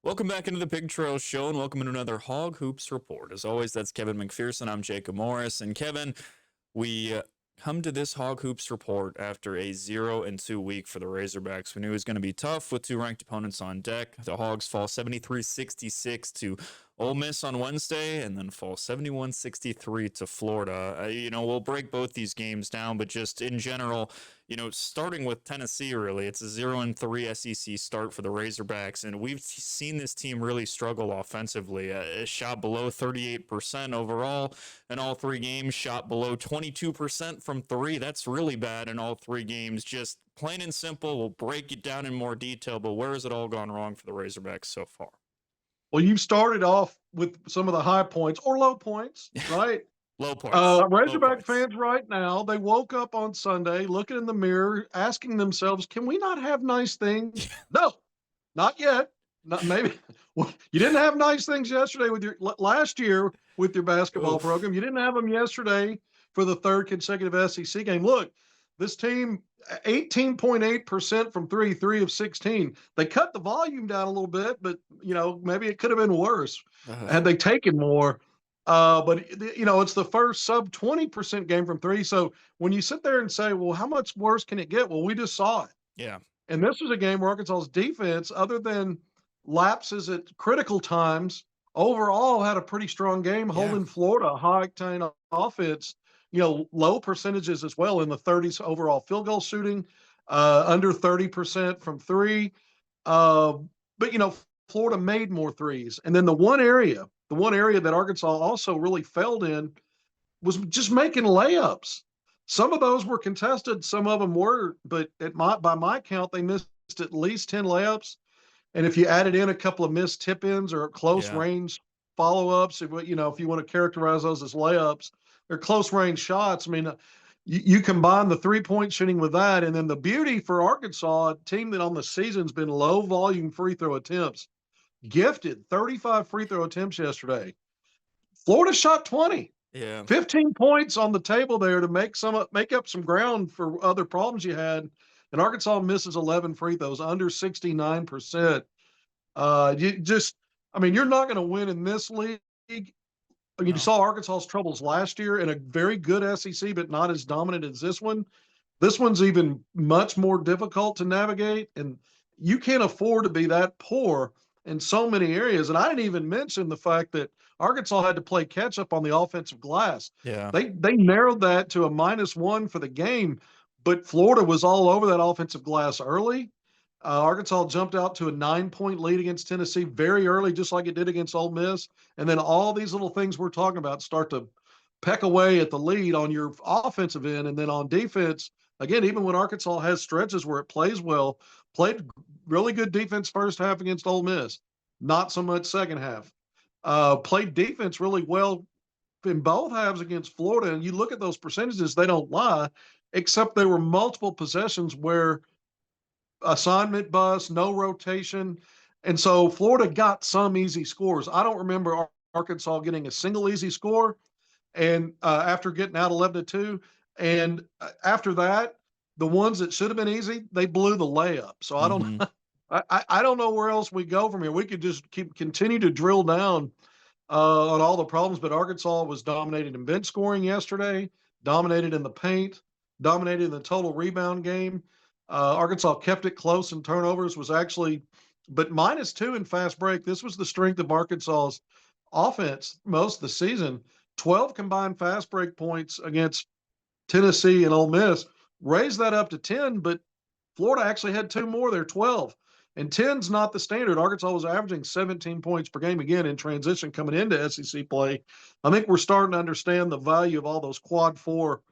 Welcome back into the Pig Trail Show, and welcome to another Hog Hoops Report. As always, that's Kevin McPherson. I'm Jacob Morris. And Kevin, we come to this Hog Hoops Report after a 0-2 week for the Razorbacks. We knew it was going to be tough with two ranked opponents on deck. The Hogs fall 73-66 to Ole Miss on Wednesday, and then fall 71-63 to Florida. We'll break both these games down, but just in general, starting with Tennessee, really, it's a 0-3 SEC start for the Razorbacks, and we've seen this team really struggle offensively. Shot below 38% overall in all three games, shot below 22% from three. That's really bad in all three games. Just plain and simple, we'll break it down in more detail, but where has it all gone wrong for the Razorbacks so far? Well, you started off with some of the high points or low points, right? Low points. Razorback fans right now, they woke up on Sunday looking in the mirror, asking themselves, can we not have nice things? No, not yet. Not maybe. Well, you didn't have nice things yesterday with your last year with your basketball program. You didn't have them yesterday for the third consecutive SEC game. Look, this team 18.8% from three of 16. They cut the volume down a little bit, but maybe it could have been worse had they taken more. But it's the first sub 20% game from three. So when you sit there and say, well, how much worse can it get? Well, we just saw it. Yeah. And this was a game where Arkansas's defense, other than lapses at critical times, overall had a pretty strong game, holding Florida high octane offense, low percentages as well in the 30s overall field goal shooting, under 30% from three. But Florida made more threes. And then the one area that Arkansas also really failed in was just making layups. Some of those were contested, some of them were, but by my count, they missed at least 10 layups. And if you added in a couple of missed tip-ins or close range follow-ups, if you want to characterize those as layups, they're close range shots. I mean, you combine the three-point shooting with that, and then the beauty for Arkansas, a team that on the season's been low volume free throw attempts, gifted 35 free throw attempts yesterday. Florida shot 20. Yeah. 15 points on the table there to make up some ground for other problems you had. And Arkansas misses 11 free throws, under 69%. You're not going to win in this league. You saw Arkansas's troubles last year in a very good SEC, but not as dominant as this one. This one's even much more difficult to navigate, and you can't afford to be that poor in so many areas. And I didn't even mention the fact that Arkansas had to play catch up on the offensive glass. Yeah. They narrowed that to a -1 for the game, but Florida was all over that offensive glass early. Arkansas jumped out to a 9-point lead against Tennessee very early, just like it did against Ole Miss. And then all these little things we're talking about start to peck away at the lead on your offensive end. And then on defense, again, even when Arkansas has stretches where it plays well, played really good defense first half against Ole Miss, not so much second half. Played defense really well in both halves against Florida. And you look at those percentages, they don't lie, except there were multiple possessions where assignment bust, no rotation. And so Florida got some easy scores. I don't remember Arkansas getting a single easy score. And after getting out 11-2, and after that, the ones that should have been easy, they blew the layup. So I don't, I don't know where else we go from here. We could just continue to drill down on all the problems, but Arkansas was dominated in bench scoring yesterday, dominated in the paint, dominated in the total rebound game. Arkansas kept it close in turnovers, was actually, but -2 in fast break. This was the strength of Arkansas's offense most of the season. 12 combined fast break points against Tennessee and Ole Miss, raised that up to 10, but Florida actually had two more there, 12. And 10's not the standard. Arkansas was averaging 17 points per game, again, in transition coming into SEC play. I think we're starting to understand the value of all those quad 4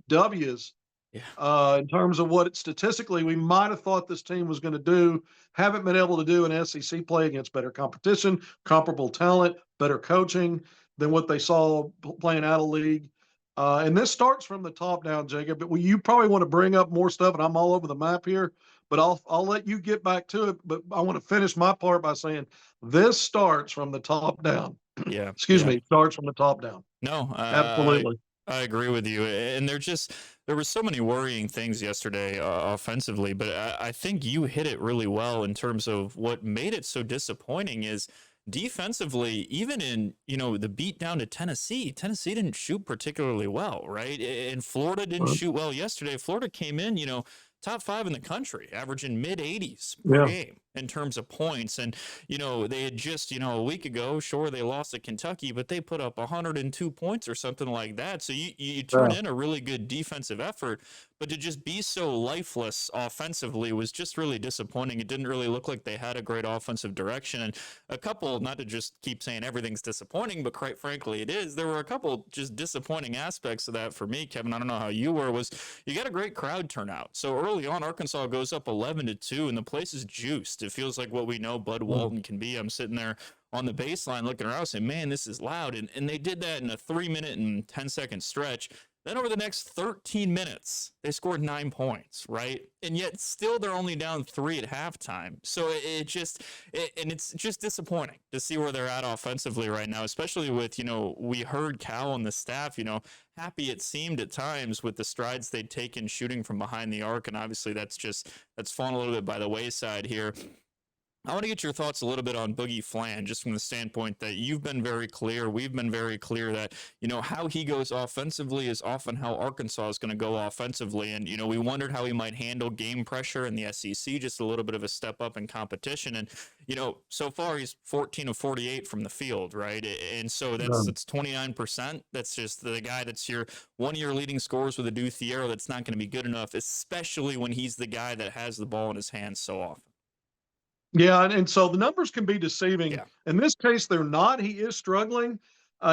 W's. In terms of what statistically we might have thought this team was going to do, haven't been able to do in SEC play against better competition, comparable talent, better coaching than what they saw playing out of league. And this starts from the top down, Jacob. But you probably want to bring up more stuff, and I'm all over the map here. But I'll let you get back to it. But I want to finish my part by saying this starts from the top down. Yeah. Excuse me. Starts from the top down. No, Absolutely. I agree with you. And there were so many worrying things yesterday offensively, but I think you hit it really well in terms of what made it so disappointing is defensively, even in, the beat down to Tennessee didn't shoot particularly well, right? And Florida didn't Right. shoot well yesterday. Florida came in, top 5 in the country, averaging mid 80s per Yeah. game in terms of points. And, they had just, a week ago, sure, they lost to Kentucky, but they put up 102 points or something like that. So you turn Yeah. in a really good defensive effort, but to just be so lifeless offensively was just really disappointing. It didn't really look like they had a great offensive direction. And a couple, not to just keep saying everything's disappointing, but quite frankly, it is. There were a couple just disappointing aspects of that for me, Kevin. I don't know how you were, was you got a great crowd turnout. So early on, Arkansas goes up 11-2, and the place is juiced. It feels like what we know Bud Walton can be. I'm sitting there on the baseline looking around saying, man, this is loud. And they did that in a 3-minute and 10-second stretch. Then over the next 13 minutes, they scored 9 points, right? And yet still they're only down 3 at halftime. So and it's just disappointing to see where they're at offensively right now, especially with, we heard Cal and the staff, happy it seemed at times with the strides they'd taken shooting from behind the arc. And obviously that's fallen a little bit by the wayside here. I want to get your thoughts a little bit on Boogie Fland, just from the standpoint that you've been very clear. We've been very clear that, how he goes offensively is often how Arkansas is going to go offensively. And, we wondered how he might handle game pressure in the SEC, just a little bit of a step up in competition. And, so far he's 14 of 48 from the field, right? And so that's 29%. That's just the guy that's one of your leading scorers with a Due Thiero. That's not going to be good enough, especially when he's the guy that has the ball in his hands so often. Yeah, and so the numbers can be deceiving. Yeah. In this case, they're not. He is struggling.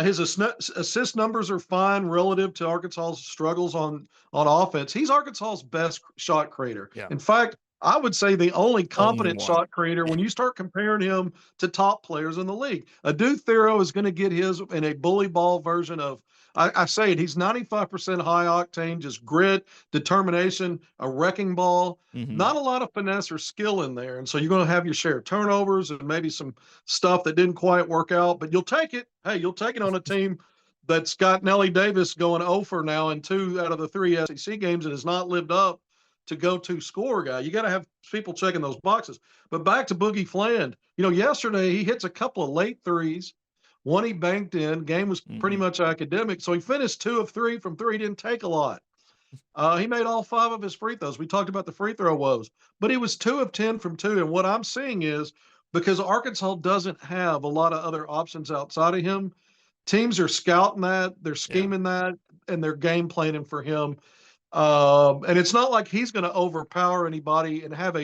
His assist numbers are fine relative to Arkansas's struggles on offense. He's Arkansas's best shot creator. Yeah. In fact, I would say the only Only competent one. shot creator when you start comparing him to top players in the league. Due Thiero is going to get his in a bully ball version of, I say it, he's 95% high octane, just grit, determination, a wrecking ball. Not a lot of finesse or skill in there. And so you're going to have your share of turnovers and maybe some stuff that didn't quite work out, but you'll take it. Hey, you'll take it on a team that's got Nelly Davis going 0 for now in 2 out of the 3 SEC games and has not lived up to go-to score guy. You got to have people checking those boxes. But back to Boogie Fland. Yesterday he hits a couple of late threes. One he banked in. Game was pretty much academic. So he finished 2 of 3 from 3. Didn't take a lot. He made all 5 of his free throws. We talked about the free throw woes, but he was 2 of 10 from 2. And what I'm seeing is because Arkansas doesn't have a lot of other options outside of him, teams are scouting that, they're scheming that, and they're game planning for him. And it's not like he's going to overpower anybody and have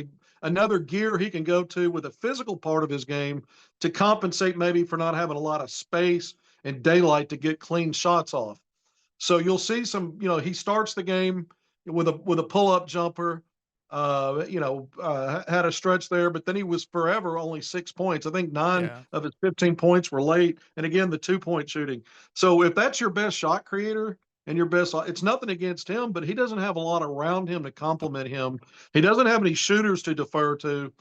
another gear he can go to with a physical part of his game to compensate maybe for not having a lot of space and daylight to get clean shots off. So you'll see some, he starts the game with a pull-up jumper, had a stretch there, but then he was forever only 6 points. I think 9 of his 15 points were late. And again, the 2-point shooting. So if that's your best shot creator and your best, it's nothing against him, but he doesn't have a lot around him to complement him. He doesn't have any shooters to defer to.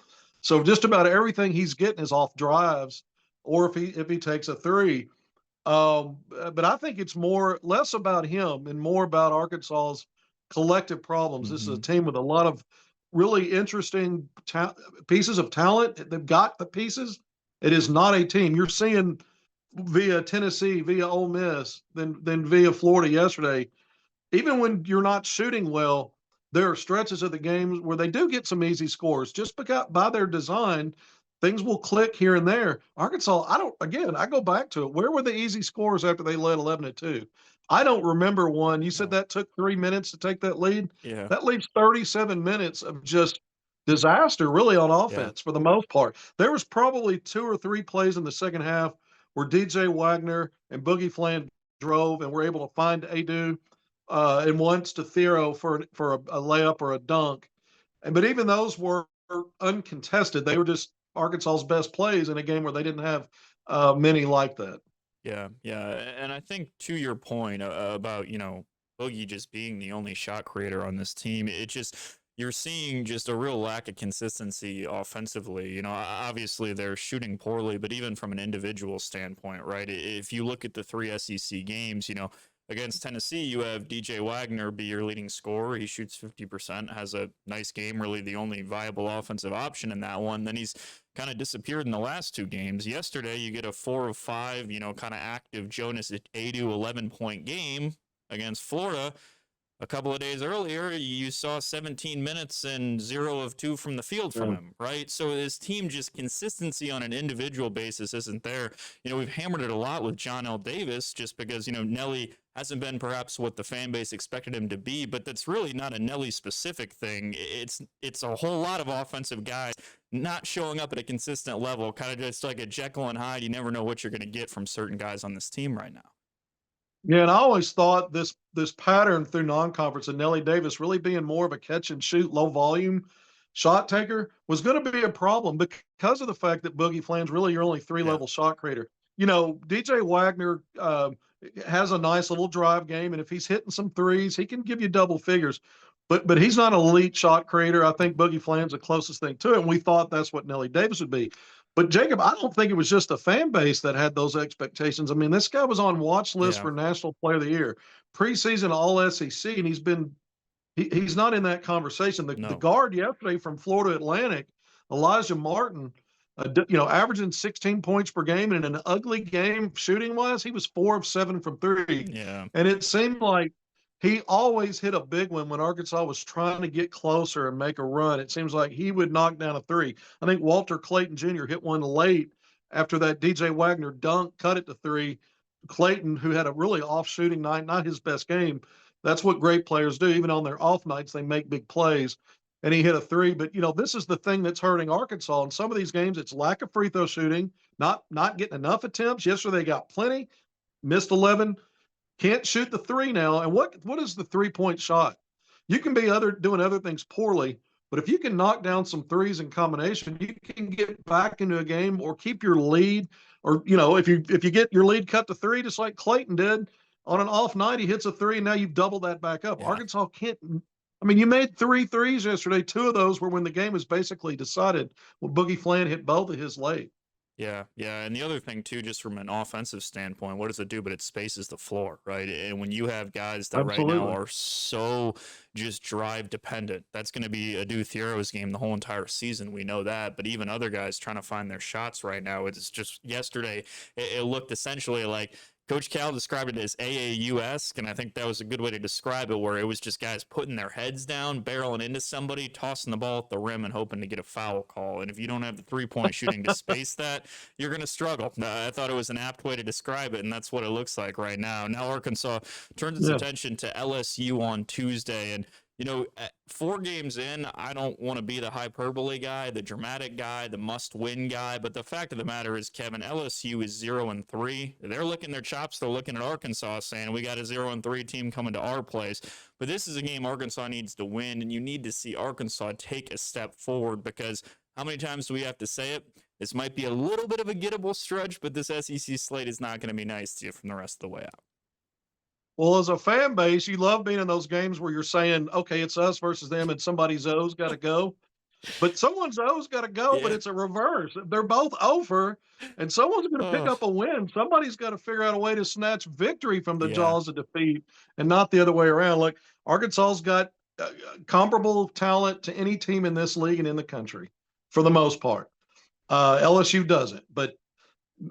So just about everything he's getting is off drives, or if he takes a three. But I think it's less about him and more about Arkansas's collective problems. This is a team with a lot of really interesting pieces of talent. They've got the pieces. It is not a team. You're seeing via Tennessee, via Ole Miss, then via Florida yesterday. Even when you're not shooting well, there are stretches of the games where they do get some easy scores just because by their design. Things will click here and there. Arkansas, I go back to it. Where were the easy scores after they led 11-2? I don't remember one. You said that took 3 minutes to take that lead. Yeah. That leaves 37 minutes of just disaster, really, on offense for the most part. There was probably 2 or 3 plays in the second half where DJ Wagner and Boogie Fland drove and were able to find Adu and once to Thiero for a layup or a dunk. But even those were uncontested. They were just Arkansas's best plays in a game where they didn't have many like that. Yeah. And I think to your point about, Boogie just being the only shot creator on this team, you're seeing just a real lack of consistency offensively. Obviously they're shooting poorly, but even from an individual standpoint, right? If you look at the 3 SEC games, against Tennessee, you have DJ Wagner be your leading scorer. He shoots 50%, has a nice game, really the only viable offensive option in that one. Then he's kind of disappeared in the last two games. Yesterday, you get a 4 of 5, kind of active Jonas Adu 11-point game against Florida. A couple of days earlier, you saw 17 minutes and 0 of 2 from the field from him, right? So his team, just consistency on an individual basis isn't there. We've hammered it a lot with John L. Davis just because, Nelly hasn't been perhaps what the fan base expected him to be, but that's really not a Nelly specific thing. It's a whole lot of offensive guys not showing up at a consistent level, kind of just like a Jekyll and Hyde. You never know what you're going to get from certain guys on this team right now. Yeah, and I always thought this pattern through non-conference and Nelly Davis really being more of a catch and shoot, low volume shot taker was going to be a problem because of the fact that Boogie Fland's really your only three-level shot creator. DJ Wagner has a nice little drive game, and if he's hitting some threes, he can give you double figures. But he's not an elite shot creator. I think Boogie Fland's the closest thing to it, and we thought that's what Nelly Davis would be. But Jacob, I don't think it was just the fan base that had those expectations. I mean, this guy was on watch list for National Player of the Year, preseason All SEC, and he's not in that conversation. The guard yesterday from Florida Atlantic, Elijah Martin, averaging 16 points per game, and in an ugly game shooting wise, he was 4 of 7 from 3. Yeah, and it seemed like he always hit a big one when Arkansas was trying to get closer and make a run. It seems like he would knock down a three. I think Walter Clayton Jr. hit one late after that DJ Wagner dunk, cut it to 3. Clayton, who had a really off shooting night, not his best game. That's what great players do. Even on their off nights, they make big plays. And he hit a 3. But, this is the thing that's hurting Arkansas. In some of these games, it's lack of free throw shooting, not getting enough attempts. Yesterday, they got plenty, missed 11. Can't shoot the 3 now. And what is the 3-point shot? You can be doing other things poorly, but if you can knock down some threes in combination, you can get back into a game or keep your lead. Or, if you get your lead cut to 3, just like Clayton did on an off night, he hits a 3, and now you've doubled that back up. Yeah. Arkansas can't. I mean, you made 3 threes yesterday. 2 of those were when the game was basically decided when Boogie Fland hit both of his late. Yeah. And the other thing, too, just from an offensive standpoint, what does it do? But it spaces the floor, right? And when you have guys that right now are so just drive dependent, that's going to be Adu Thiero's game the whole entire season. We know that. But even other guys trying to find their shots right now, it's just yesterday, it looked essentially like Coach Cal described it as AAU-esque, and I think that was a good way to describe it, where it was just guys putting their heads down, barreling into somebody, tossing the ball at the rim, and hoping to get a foul call. And if you don't have the three-point shooting to space that, you're going to struggle. I thought it was an apt way to describe it, and that's what it looks like right now. Now Arkansas turns its attention to LSU on Tuesday, and 4 games in, I don't want to be the hyperbole guy, the dramatic guy, the must-win guy, but the fact of the matter is, Kevin, LSU is 0-3. They're licking their chops. They're looking at Arkansas saying, we got a 0-3 team coming to our place. But this is a game Arkansas needs to win, and you need to see Arkansas take a step forward, because how many times do we have to say it? This might be a little bit of a gettable stretch, but this SEC slate is not going to be nice to you from the rest of the way out. Well, as a fan base, you love being in those games where you're saying, okay, it's us versus them, and somebody's O's got to go. But someone's O's got to go, but it's a reverse. They're both over, and someone's going to pick up a win. Somebody's got to figure out a way to snatch victory from the jaws of defeat and not the other way around. Like, Arkansas's got comparable talent to any team in this league and in the country for the most part. LSU doesn't, but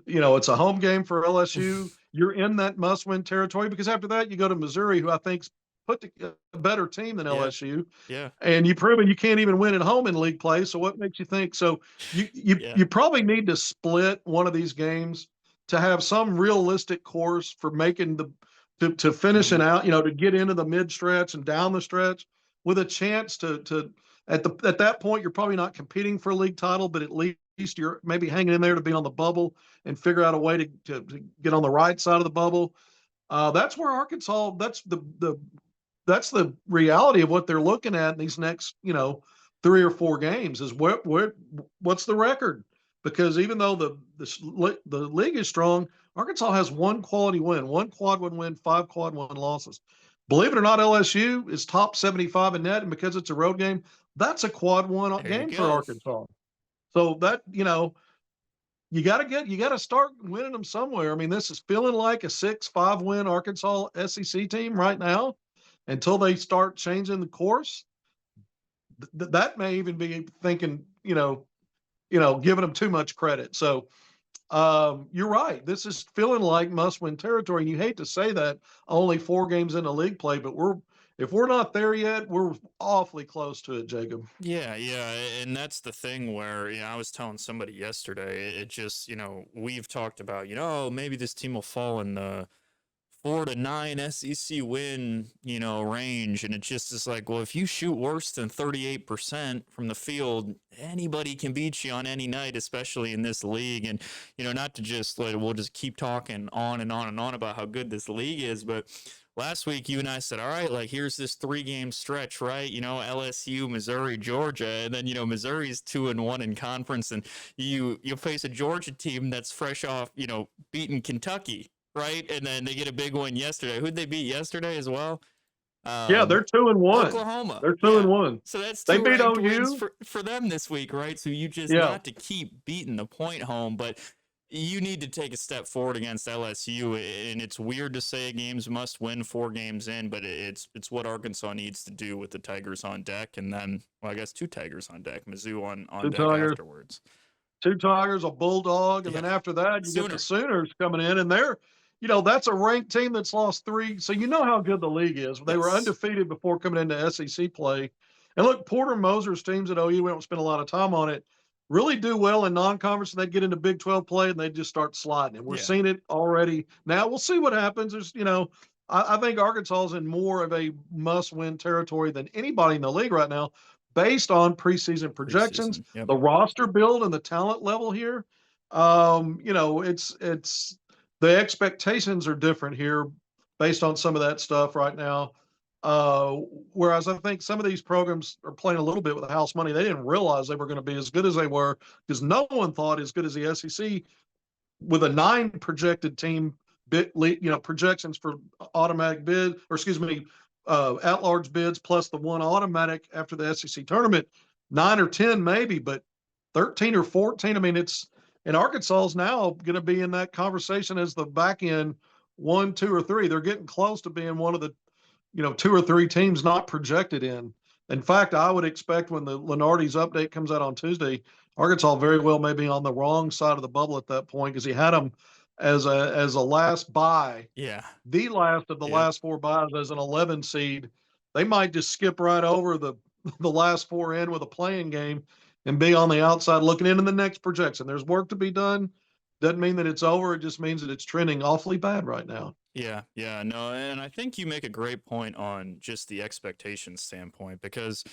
it's a home game for LSU. You're in that must-win territory because after that you go to Missouri, who I think's put a better team than LSU. Yeah. And you've proven you can't even win at home in league play. So what makes you think? So you probably need to split one of these games to have some realistic course for making to finishing out, to get into the mid stretch and down the stretch with a chance to at that point, you're probably not competing for a league title, but at least you're maybe hanging in there to be on the bubble and figure out a way to get on the right side of the bubble. That's where Arkansas, that's the reality of what they're looking at in these next, 3 or 4 games is what's the record? Because even though the league is strong, Arkansas has 1 quality win, 1 quad 1 win, 5 quad 1 losses. Believe it or not, LSU is top 75 in net, and because it's a road game, that's a quad 1 game for Arkansas. So that, you got to start winning them somewhere. I mean, this is feeling like a 6-5 win Arkansas SEC team right now until they start changing the course. That may even be thinking, giving them too much credit. So you're right. This is feeling like must-win territory, and you hate to say that only 4 games into league play, but if we're not there yet, we're awfully close to it, Jacob. Yeah, yeah, and that's the thing where, I was telling somebody yesterday, it just, we've talked about, maybe this team will fall in the 4 to 9 SEC win, range. And it just is like, well, if you shoot worse than 38% from the field, anybody can beat you on any night, especially in this league. And, not to just we'll just keep talking on and on and on about how good this league is. But last week, you and I said, all right, here's this 3-game stretch, right? LSU, Missouri, Georgia. And then, Missouri's 2-1 in conference. And you'll face a Georgia team that's fresh off, beating Kentucky, right? And then they get a big one yesterday. Who'd they beat yesterday as well? Yeah, they're 2-1. Oklahoma. They're 2-1. So that's They 2 beat ranked OU wins for them this week, right? So you just not to keep beating the point home, but you need to take a step forward against LSU. And it's weird to say games must win 4 games in, but it's what Arkansas needs to do with the Tigers on deck, and then, well, I guess 2 Tigers on deck, Mizzou on deck Tigers. afterwards. 2 Tigers, a Bulldog, and then after that, you get the Sooners coming in, and that's a ranked team that's lost 3. So you know how good the league is. They were undefeated before coming into SEC play. And look, Porter Moser's teams at OU, we don't spend a lot of time on it, really do well in non-conference, and they get into Big 12 play, and they just start sliding. And we're seeing it already. Now, we'll see what happens. There's, I think Arkansas is in more of a must-win territory than anybody in the league right now, based on preseason projections, the roster build, and the talent level here. It's the expectations are different here based on some of that stuff right now. Whereas I think some of these programs are playing a little bit with the house money. They didn't realize they were going to be as good as they were, because no one thought as good as the SEC with a 9 projected team projections for automatic bid, or excuse me, at-large bids plus the 1 automatic after the SEC tournament, 9 or 10 maybe, but 13 or 14. I mean, and Arkansas is now going to be in that conversation as the back end 1, 2, or 3. They're getting close to being one of the 2 or 3 teams not projected in. In fact, I would expect when the Lenardi's update comes out on Tuesday, Arkansas very well may be on the wrong side of the bubble at that point, because he had them as a last bye. Yeah. The last of the last 4 buys as an 11 seed. They might just skip right over the last 4 in with a playing game and be on the outside looking into the next projection. There's work to be done. Doesn't mean that it's over. It just means that it's trending awfully bad right now. Yeah, no, and I think you make a great point on just the expectation standpoint, because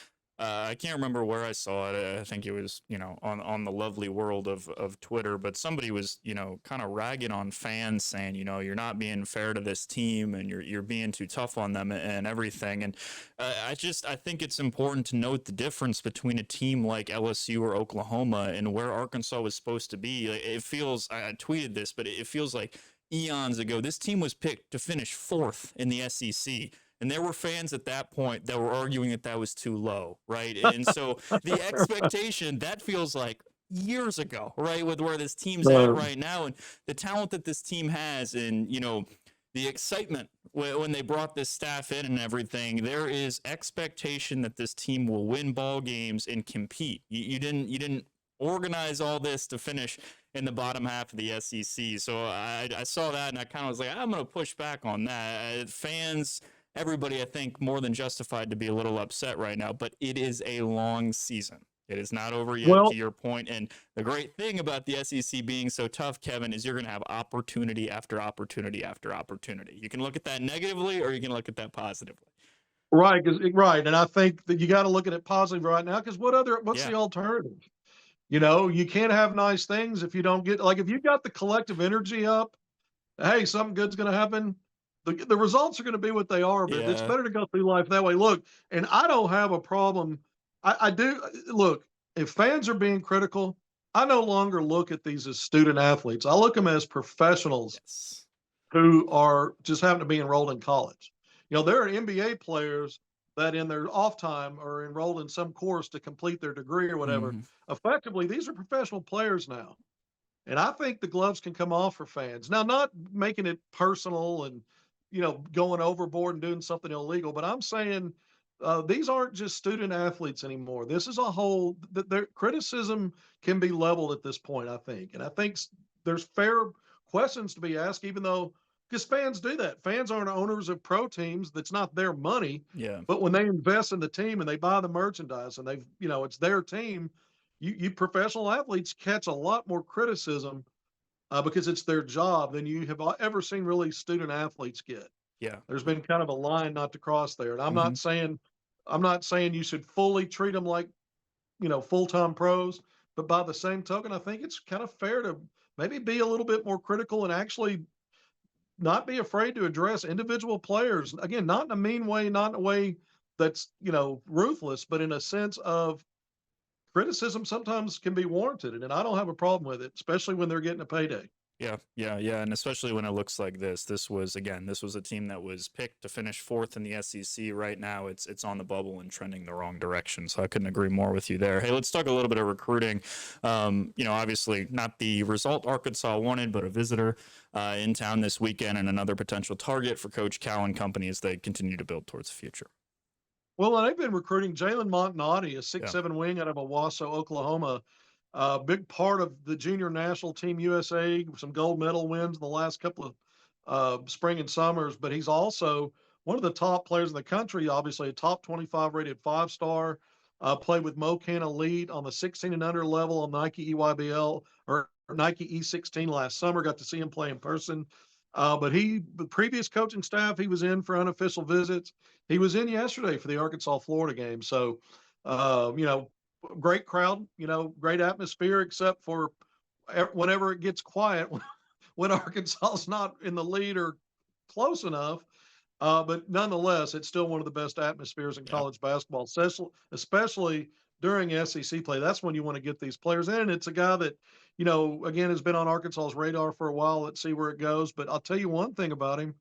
I can't remember where I saw it. I think it was, on the lovely world of Twitter, but somebody was, kind of ragging on fans, saying, you're not being fair to this team, and you're being too tough on them and everything. And I think it's important to note the difference between a team like LSU or Oklahoma and where Arkansas was supposed to be. It feels, I tweeted this, but it feels like eons ago, this team was picked to finish 4th in the SEC. And there were fans at that point that were arguing that was too low, right? And so the expectation, that feels like years ago, right, with where this team's at right now, and the talent that this team has, and, the excitement when they brought this staff in and everything. There is expectation that this team will win ball games and compete. You didn't organize all this to finish in the bottom half of the SEC. So I saw that, and I kind of was like, I'm going to push back on that. Fans, everybody, I think, more than justified to be a little upset right now, but it is a long season. It is not over yet, to your point. And the great thing about the SEC being so tough, Kevin, is you're going to have opportunity after opportunity after opportunity. You can look at that negatively, or you can look at that positively. Right, and I think that you got to look at it positively right now, because what's the alternative? You can't have nice things if you don't get, if you got the collective energy up, hey, something good's going to happen. The results are going to be what they are, but it's better to go through life that way. Look, and I don't have a problem. I do. Look, if fans are being critical, I no longer look at these as student athletes. I look at them as professionals who are just happen to be enrolled in college. There are NBA players that in their off time are enrolled in some course to complete their degree or whatever. Effectively, these are professional players now. And I think the gloves can come off for fans. Now, not making it personal and, going overboard and doing something illegal, but I'm saying these aren't just student athletes anymore. This is a whole, their criticism can be leveled at this point, I think. And I think there's fair questions to be asked, even though, because fans do that. Fans aren't owners of pro teams. That's not their money. Yeah. But when they invest in the team and they buy the merchandise and it's their team, you professional athletes catch a lot more criticism because it's their job than you have ever seen really student athletes get. Yeah. There's been kind of a line not to cross there. And Hmm. I'm not saying you should fully treat them like, full-time pros, but by the same token, I think it's kind of fair to maybe be a little bit more critical and actually not be afraid to address individual players. Again, not in a mean way, not in a way that's, ruthless, but in a sense of criticism sometimes can be warranted. And I don't have a problem with it, especially when they're getting a payday. Yeah, and especially when it looks like this. This was a team that was picked to finish fourth in the SEC. Right now, it's on the bubble and trending the wrong direction. So I couldn't agree more with you there. Hey, let's talk a little bit of recruiting. Obviously not the result Arkansas wanted, but a visitor in town this weekend and another potential target for Coach Cal and company as they continue to build towards the future. Well, they've been recruiting Jalen Montanati, a Yeah. 6'7" wing out of Owasso, Oklahoma. Big part of the junior national team USA, some gold medal wins in the last couple of spring and summers. But he's also one of the top players in the country, obviously a top 25 rated 5-star. Played with Mocan Elite on the 16 and under level on Nike EYBL or Nike E16 last summer. Got to see him play in person. But the previous coaching staff, he was in for unofficial visits. He was in yesterday for the Arkansas Florida game. So, great crowd, great atmosphere, except for whenever it gets quiet when Arkansas's not in the lead or close enough. But nonetheless, it's still one of the best atmospheres in Yeah. college basketball, especially during SEC play. That's when you want to get these players in. And it's a guy that, again, has been on Arkansas's radar for a while. Let's see where it goes. But I'll tell you one thing about him.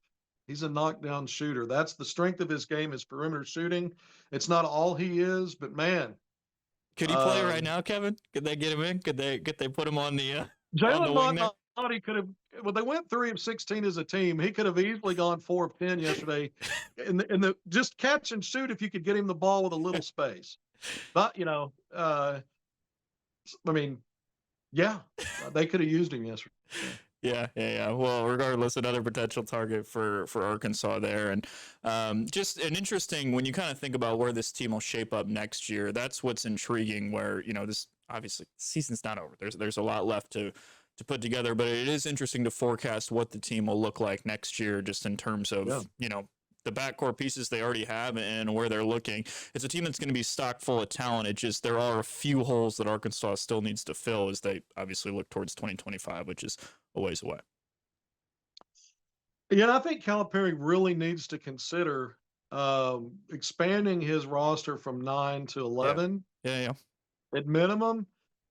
He's a knockdown shooter. That's the strength of his game, is perimeter shooting. It's not all he is, but man. Could he play right now, Kevin? Could they get him in? Could they put him on the Jalen wing there? Montanati could have. Well, they went 3 of 16 as a team. He could have easily gone 4 of 10 yesterday, in the just catch and shoot if you could get him the ball with a little space. But I mean, yeah, they could have used him yesterday. Yeah. Well, regardless, another potential target for Arkansas there, and just an interesting when you kind of think about where this team will shape up next year. That's what's intriguing. Where this obviously season's not over. There's a lot left to put together, but it is interesting to forecast what the team will look like next year, just in terms of the backcourt pieces they already have and where they're looking. It's a team that's going to be stocked full of talent. It just there are a few holes that Arkansas still needs to fill as they obviously look towards 2025, which is a ways away. Yeah, I think Calipari really needs to consider expanding his roster from 9 to 11 Yeah. at minimum,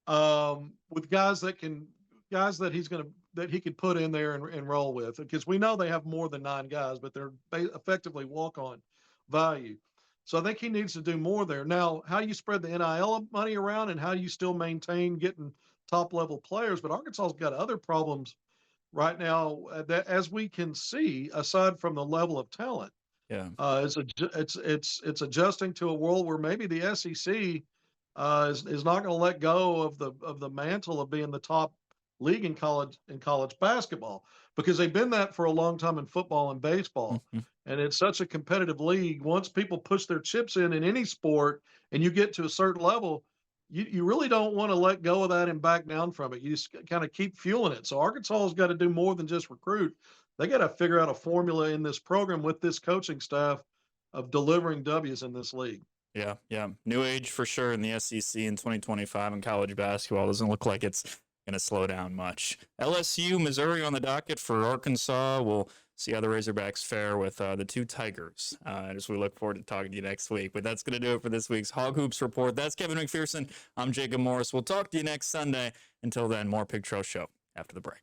with guys that he could put in there and roll with, because we know they have more than 9 guys, but they're effectively walk-on value. So I think he needs to do more there. Now, how you spread the NIL money around and how you still maintain getting top level players, but Arkansas's got other problems right now that, as we can see, aside from the level of talent. Yeah. It's adjusting to a world where maybe the SEC is not going to let go of the mantle of being the top league in college basketball, because they've been that for a long time in football and baseball. Mm-hmm. And it's such a competitive league. Once people push their chips in any sport and you get to a certain level, you really don't want to let go of that and back down from it. You just kind of keep fueling it. So Arkansas has got to do more than just recruit. They got to figure out a formula in this program with this coaching staff of delivering W's in this league. Yeah. New age for sure in the SEC in 2025 in college basketball. Doesn't look like it's going to slow down much. LSU, Missouri on the docket for Arkansas. We'll see how the Razorbacks fare with the two Tigers as we look forward to talking to you next week. But that's going to do it for this week's Hog Hoops Report. That's Kevin McPherson. I'm Jacob Morris. We'll talk to you next Sunday. Until then, more Pig Trail Show after the break.